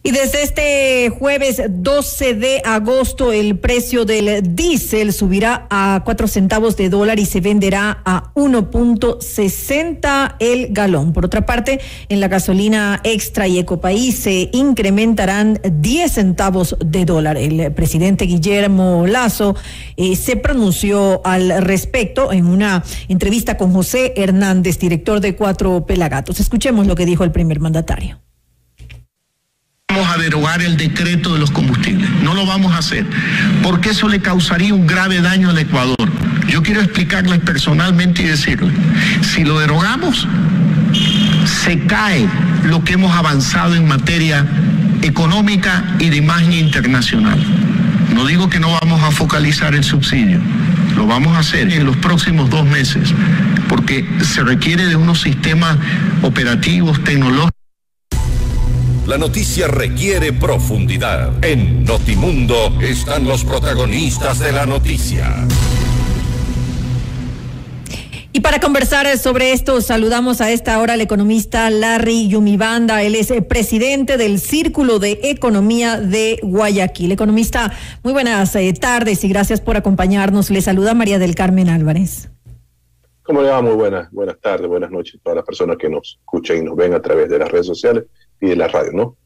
Y desde este jueves 12 de agosto el precio del diésel subirá a 4 centavos de dólar y se venderá a 1.60 el galón. Por otra parte, en la gasolina extra y Ecopaís se incrementarán 10 centavos de dólar. El presidente Guillermo Lasso se pronunció al respecto en una entrevista con José Hernández, director de Cuatro Pelagatos. Escuchemos lo que dijo el primer mandatario. Vamos a derogar el decreto de los combustibles, no lo vamos a hacer, porque eso le causaría un grave daño al Ecuador. Yo quiero explicarles personalmente y decirles, si lo derogamos, se cae lo que hemos avanzado en materia económica y de imagen internacional. No digo que no vamos a focalizar el subsidio, lo vamos a hacer en los próximos 2 meses, porque se requiere de unos sistemas operativos, tecnológicos. La noticia requiere profundidad. En Notimundo están los protagonistas de la noticia. Y para conversar sobre esto, saludamos a esta hora al economista Larry Yumibanda. Él es presidente del Círculo de Economía de Guayaquil. Economista, muy buenas tardes y gracias por acompañarnos. Le saluda María del Carmen Álvarez. ¿Cómo le va? Muy buenas tardes, buenas noches a todas las personas que nos escuchan y nos ven a través de las redes sociales y de la radio, ¿no?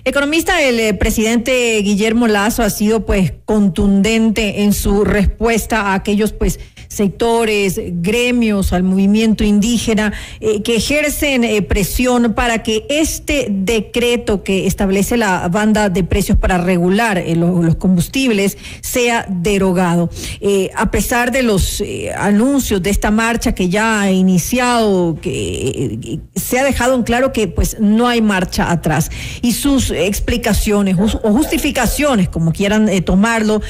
Economista, el presidente Guillermo Lasso ha sido pues contundente en su respuesta a aquellos pues sectores, gremios, al movimiento indígena que ejercen presión para que este decreto que establece la banda de precios para regular los combustibles sea derogado. A pesar de los anuncios de esta marcha que ya ha iniciado, que se ha dejado en claro que pues no hay marcha atrás, y sus explicaciones o justificaciones, como quieran tomarlo,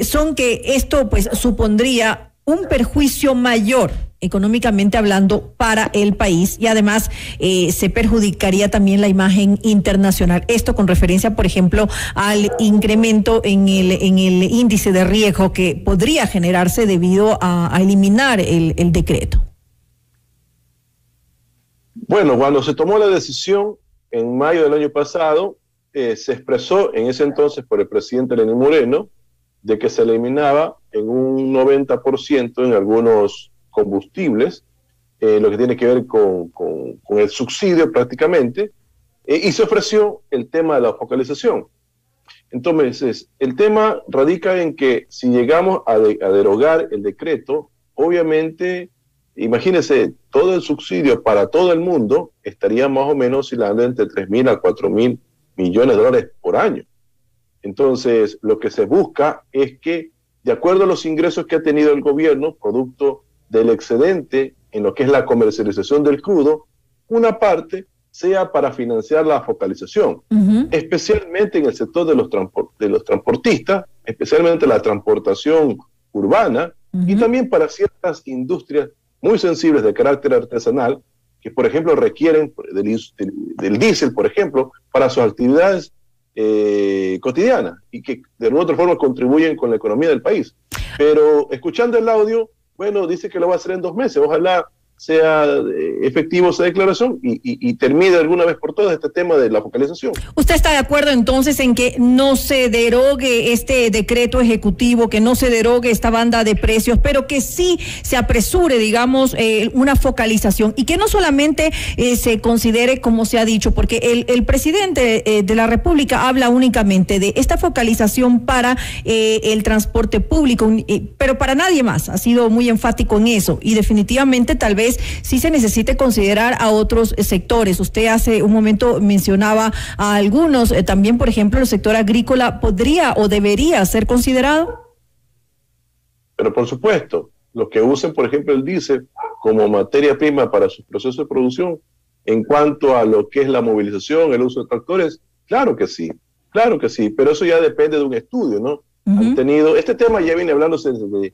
son que esto pues supondría un perjuicio mayor económicamente hablando para el país y además se perjudicaría también la imagen internacional. Esto con referencia, por ejemplo, al incremento en el índice de riesgo que podría generarse debido a eliminar el decreto. Bueno, cuando se tomó la decisión en mayo del año pasado, se expresó en ese entonces por el presidente Lenín Moreno de que se eliminaba en un 90% en algunos combustibles, lo que tiene que ver con el subsidio prácticamente, y se ofreció el tema de la focalización. Entonces, el tema radica en que si llegamos a derogar el decreto, obviamente, imagínense, todo el subsidio para todo el mundo estaría más o menos oscilando entre 3.000 a 4.000 millones de dólares por año. Entonces, lo que se busca es que, de acuerdo a los ingresos que ha tenido el gobierno, producto del excedente en lo que es la comercialización del crudo, una parte sea para financiar la focalización, especialmente en el sector de los transportistas, especialmente la transportación urbana, y también para ciertas industrias muy sensibles de carácter artesanal, que por ejemplo requieren del diésel, por ejemplo, para sus actividades cotidiana y que de alguna otra forma contribuyen con la economía del país. Pero escuchando el audio, bueno, dice que lo va a hacer en 2 meses. Ojalá sea efectivo esa declaración y termine de alguna vez por todas este tema de la focalización. ¿Usted está de acuerdo entonces en que no se derogue este decreto ejecutivo, que no se derogue esta banda de precios, pero que sí se apresure, digamos, una focalización y que no solamente se considere como se ha dicho, porque el presidente de la República habla únicamente de esta focalización para el transporte público, pero para nadie más, ha sido muy enfático en eso y definitivamente tal vez sí se necesite considerar a otros sectores. Usted hace un momento mencionaba a algunos, también por ejemplo el sector agrícola podría o debería ser considerado. Pero por supuesto, los que usen por ejemplo el diésel como materia prima para sus procesos de producción, en cuanto a lo que es la movilización, el uso de tractores, claro que sí, pero eso ya depende de un estudio, ¿no? Han tenido, este tema ya viene hablándose desde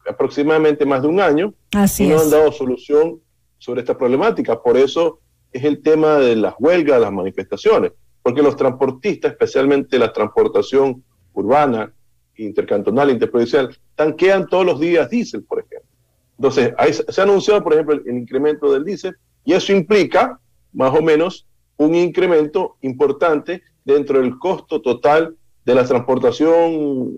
aproximadamente más de un año. Así y no han dado solución sobre esta problemática. Por eso es el tema de las huelgas, las manifestaciones, porque los transportistas, especialmente la transportación urbana, intercantonal, interprovincial, tanquean todos los días diésel, por ejemplo. Entonces, se ha anunciado, por ejemplo, el incremento del diésel, y eso implica, más o menos, un incremento importante dentro del costo total de la transportación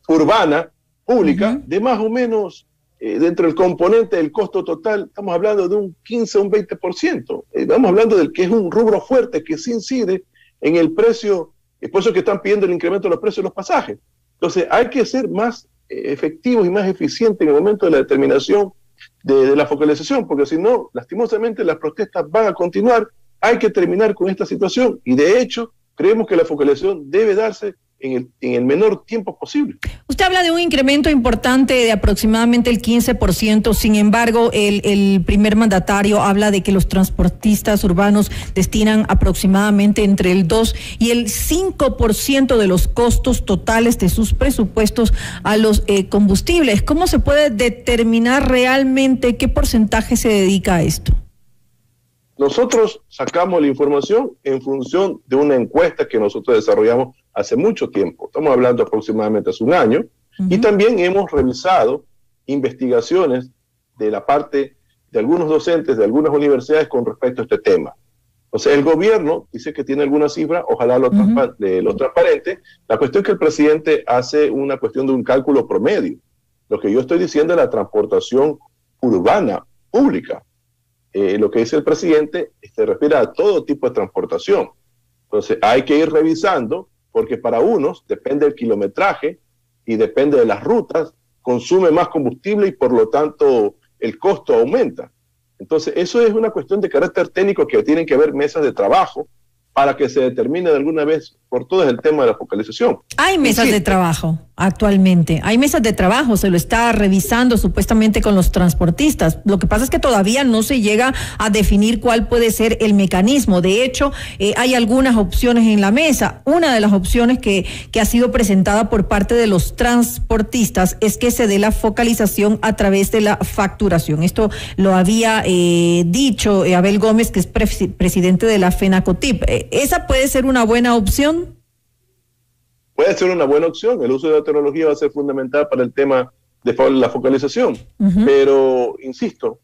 urbana, pública, de más o menos, dentro del componente del costo total, estamos hablando de un 15 o un 20%. Estamos hablando del que es un rubro fuerte que sí incide en el precio, es por eso que están pidiendo el incremento de los precios de los pasajes. Entonces, hay que ser más efectivos y más eficientes en el momento de la determinación de la focalización, porque si no, lastimosamente las protestas van a continuar. Hay que terminar con esta situación y de hecho creemos que la focalización debe darse en el menor tiempo posible. Usted habla de un incremento importante de aproximadamente el 15%, sin embargo, el primer mandatario habla de que los transportistas urbanos destinan aproximadamente entre el 2 y el 5% de los costos totales de sus presupuestos a los combustibles. ¿Cómo se puede determinar realmente qué porcentaje se dedica a esto? Nosotros sacamos la información en función de una encuesta que nosotros desarrollamos hace mucho tiempo. Estamos hablando aproximadamente hace un año. Y también hemos revisado investigaciones de la parte de algunos docentes de algunas universidades con respecto a este tema. O sea, el gobierno dice que tiene alguna cifra, ojalá lo transparente. La cuestión es que el presidente hace una cuestión de un cálculo promedio. Lo que yo estoy diciendo es la transportación urbana, pública. Lo que dice el presidente se refiere a todo tipo de transportación. Entonces hay que ir revisando, porque para unos depende del kilometraje y depende de las rutas, consume más combustible y por lo tanto el costo aumenta. Entonces eso es una cuestión de carácter técnico que tienen que haber mesas de trabajo para que se determine de alguna vez por todo el tema de la focalización. Hay mesas de trabajo actualmente, hay mesas de trabajo, se lo está revisando supuestamente con los transportistas. Lo que pasa es que todavía no se llega a definir cuál puede ser el mecanismo. De hecho, hay algunas opciones en la mesa. Una de las opciones que ha sido presentada por parte de los transportistas es que se dé la focalización a través de la facturación. Esto lo había dicho Abel Gómez, que es presidente de la FENACOTIP. ¿Esa puede ser una buena opción? Puede ser una buena opción. El uso de la tecnología va a ser fundamental para el tema de la focalización. Pero, insisto,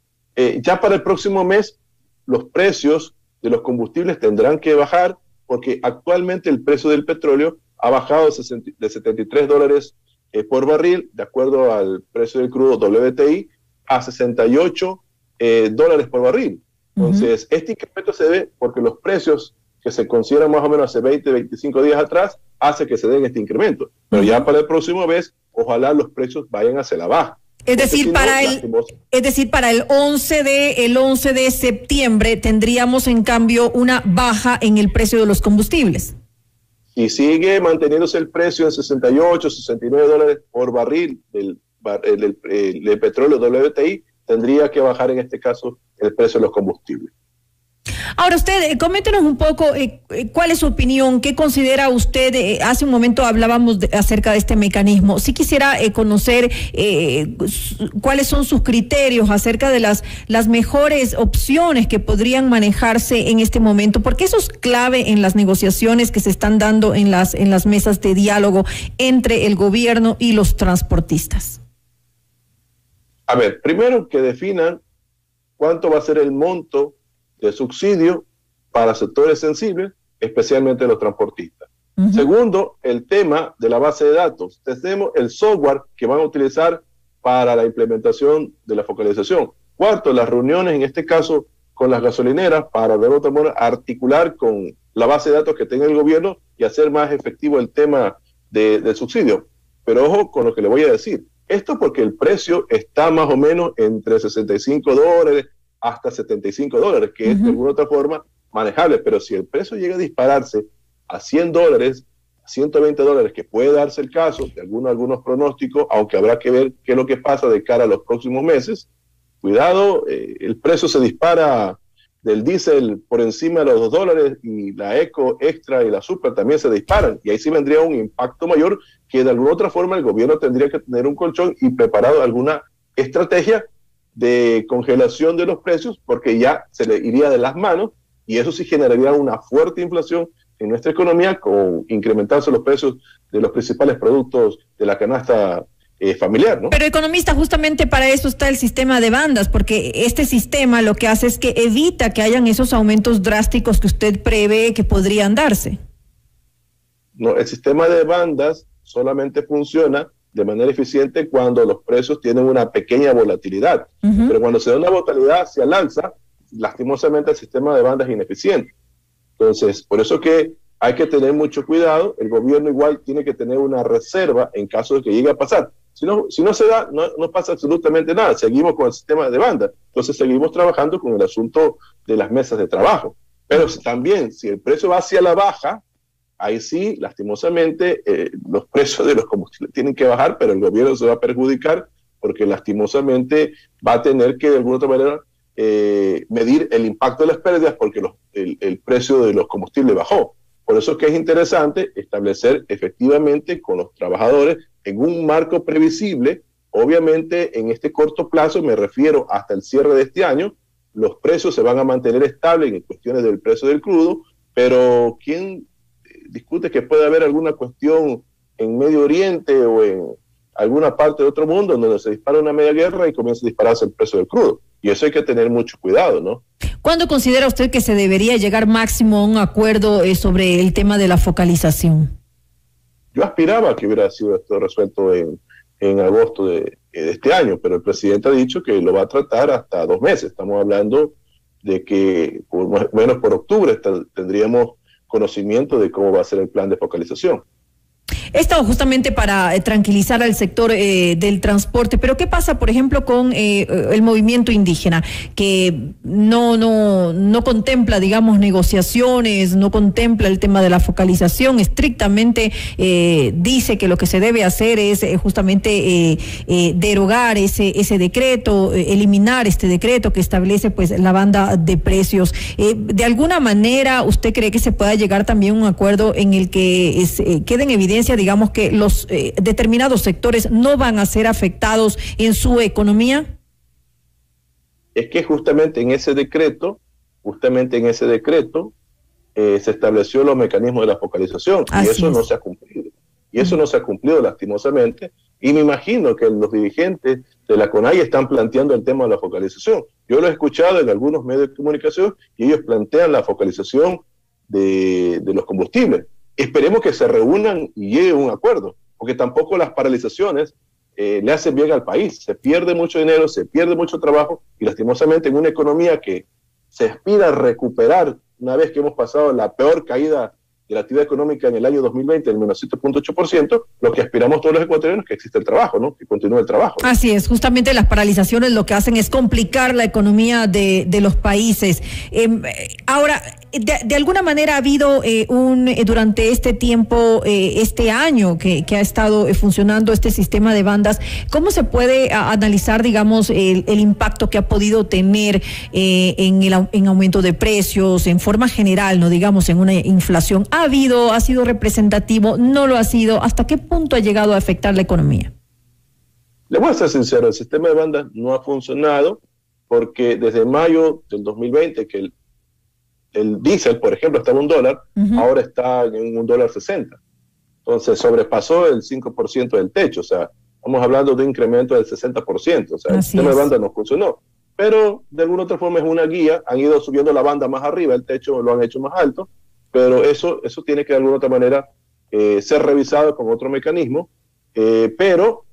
ya para el próximo mes los precios de los combustibles tendrán que bajar, porque actualmente el precio del petróleo ha bajado de $73 por barril, de acuerdo al precio del crudo WTI, a $68 por barril. Entonces, este incremento se debe porque los precios que se consideran más o menos hace 20, 25 días atrás, hace que se den este incremento. Pero ya para el próximo mes, ojalá los precios vayan hacia la baja. Es decir, para el 11 de septiembre tendríamos en cambio una baja en el precio de los combustibles. Si sigue manteniéndose el precio en 68, 69 dólares por barril del petróleo WTI, tendría que bajar en este caso el precio de los combustibles. Ahora usted, coméntenos un poco cuál es su opinión, qué considera usted. Hace un momento hablábamos acerca de este mecanismo. Sí quisiera conocer cuáles son sus criterios acerca de las mejores opciones que podrían manejarse en este momento, porque eso es clave en las negociaciones que se están dando en las mesas de diálogo entre el gobierno y los transportistas. A ver, primero que definan cuánto va a ser el monto de subsidio para sectores sensibles, especialmente los transportistas. Segundo, el tema de la base de datos. Tenemos el software que van a utilizar para la implementación de la focalización. Cuarto, las reuniones, en este caso, con las gasolineras para de otra manera articular con la base de datos que tenga el gobierno y hacer más efectivo el tema del subsidio. Pero ojo con lo que le voy a decir. Esto porque el precio está más o menos entre $65 hasta $75, que es de alguna otra forma manejable, pero si el precio llega a dispararse a $100, a $120, que puede darse el caso de algunos pronósticos, aunque habrá que ver qué es lo que pasa de cara a los próximos meses, cuidado, el precio se dispara del diésel por encima de los $2 y la eco extra y la super también se disparan, y ahí sí vendría un impacto mayor que de alguna otra forma el gobierno tendría que tener un colchón y preparado alguna estrategia de congelación de los precios, porque ya se le iría de las manos y eso sí generaría una fuerte inflación en nuestra economía, con incrementarse los precios de los principales productos de la canasta familiar, ¿no? Pero economista, justamente para eso está el sistema de bandas, porque este sistema lo que hace es que evita que hayan esos aumentos drásticos que usted prevé que podrían darse. No, el sistema de bandas solamente funciona de manera eficiente cuando los precios tienen una pequeña volatilidad. Pero cuando se da una volatilidad hacia el alza, lastimosamente el sistema de bandas es ineficiente. Entonces, por eso que hay que tener mucho cuidado. El gobierno igual tiene que tener una reserva en caso de que llegue a pasar. Si no se da, no pasa absolutamente nada. Seguimos con el sistema de banda. Entonces seguimos trabajando con el asunto de las mesas de trabajo. Pero también, si el precio va hacia la baja, ahí sí, lastimosamente, los precios de los combustibles tienen que bajar, pero el gobierno se va a perjudicar porque lastimosamente va a tener que de alguna otra manera medir el impacto de las pérdidas porque el precio de los combustibles bajó. Por eso es que es interesante establecer efectivamente con los trabajadores en un marco previsible. Obviamente en este corto plazo, me refiero hasta el cierre de este año, los precios se van a mantener estables en cuestiones del precio del crudo, pero ¿quién discute que puede haber alguna cuestión en Medio Oriente o en alguna parte de otro mundo donde se dispara una media guerra y comienza a dispararse el precio del crudo? Y eso hay que tener mucho cuidado, ¿no? ¿Cuándo considera usted que se debería llegar máximo a un acuerdo sobre el tema de la focalización? Yo aspiraba a que hubiera sido esto resuelto en agosto de este año, pero el presidente ha dicho que lo va a tratar hasta 2 meses. Estamos hablando de que por menos por octubre tendríamos conocimiento de cómo va a ser el plan de focalización. Esto justamente para tranquilizar al sector del transporte, pero ¿qué pasa, por ejemplo, con el movimiento indígena, que no contempla, digamos, negociaciones, no contempla el tema de la focalización, estrictamente dice que lo que se debe hacer es justamente derogar ese decreto, eliminar este decreto que establece pues la banda de precios? ¿De alguna manera usted cree que se pueda llegar también a un acuerdo en el que quede en evidencia, digamos, que los determinados sectores no van a ser afectados en su economía? Es que justamente en ese decreto se estableció los mecanismos de la focalización. Así y eso es. No se ha cumplido. Y eso no se ha cumplido lastimosamente. Y me imagino que los dirigentes de la CONAIE están planteando el tema de la focalización. Yo lo he escuchado en algunos medios de comunicación y ellos plantean la focalización de los combustibles. Esperemos que se reúnan y llegue a un acuerdo, porque tampoco las paralizaciones le hacen bien al país. Se pierde mucho dinero, se pierde mucho trabajo y lastimosamente en una economía que se aspira a recuperar una vez que hemos pasado la peor caída de la actividad económica en el año 2020, el menos 7.8%, lo que aspiramos todos los ecuatorianos es que exista el trabajo, ¿no? Que continúe el trabajo. Así es, justamente las paralizaciones lo que hacen es complicar la economía de los países. Ahora, de alguna manera ha habido durante este tiempo, este año que ha estado funcionando este sistema de bandas, ¿cómo se puede analizar, digamos, el impacto que ha podido tener en aumento de precios, en forma general, no digamos en una inflación? ¿Ha sido representativo? ¿No lo ha sido? ¿Hasta qué punto ha llegado a afectar la economía? Le voy a ser sincero, el sistema de bandas no ha funcionado porque desde mayo del 2020, que el diésel, por ejemplo, estaba $1, ahora está en $1.60. Entonces sobrepasó el 5% del techo, o sea, estamos hablando de un incremento del 60%, o sea, el sistema de banda no funcionó. Pero de alguna otra forma es una guía, han ido subiendo la banda más arriba, el techo lo han hecho más alto, pero eso tiene que de alguna otra manera ser revisado con otro mecanismo, pero...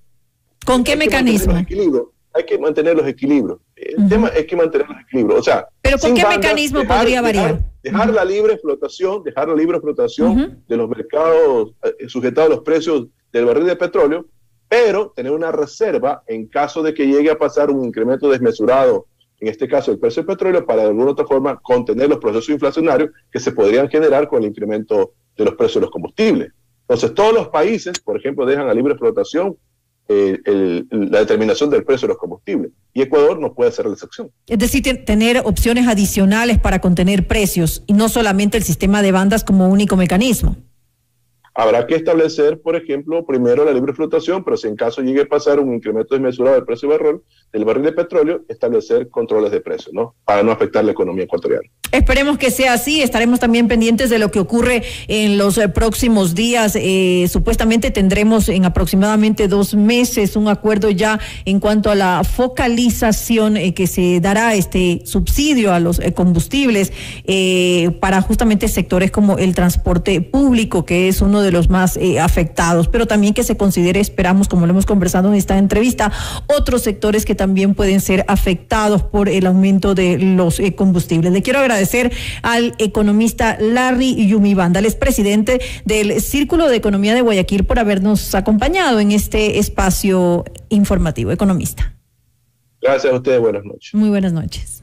¿Con qué mecanismo? Hay que mantener los equilibrios. El tema es que mantener los equilibrios. O sea, ¿pero con qué mecanismo podría variar? Dejar la libre flotación de los mercados sujetados a los precios del barril de petróleo, pero tener una reserva en caso de que llegue a pasar un incremento desmesurado, en este caso el precio del petróleo, para de alguna otra forma contener los procesos inflacionarios que se podrían generar con el incremento de los precios de los combustibles. Entonces, todos los países, por ejemplo, dejan a libre flotación la determinación del precio de los combustibles, y Ecuador no puede hacer la excepción. Es decir, tener opciones adicionales para contener precios y no solamente el sistema de bandas como único mecanismo. Habrá que establecer, por ejemplo, primero la libre flotación, pero si en caso llegue a pasar un incremento desmesurado del precio del barril de petróleo, establecer controles de precios, ¿no? Para no afectar la economía ecuatoriana. Esperemos que sea así. Estaremos también pendientes de lo que ocurre en los próximos días. Supuestamente tendremos en aproximadamente 2 meses un acuerdo ya en cuanto a la focalización que se dará este subsidio a los combustibles para justamente sectores como el transporte público, que es uno de los más afectados, pero también que se considere, esperamos, como lo hemos conversado en esta entrevista, otros sectores que también pueden ser afectados por el aumento de los combustibles. Le quiero agradecer al economista Larry Yumibanda, el expresidente del Círculo de Economía de Guayaquil, por habernos acompañado en este espacio informativo. Economista. Gracias a ustedes, buenas noches. Muy buenas noches.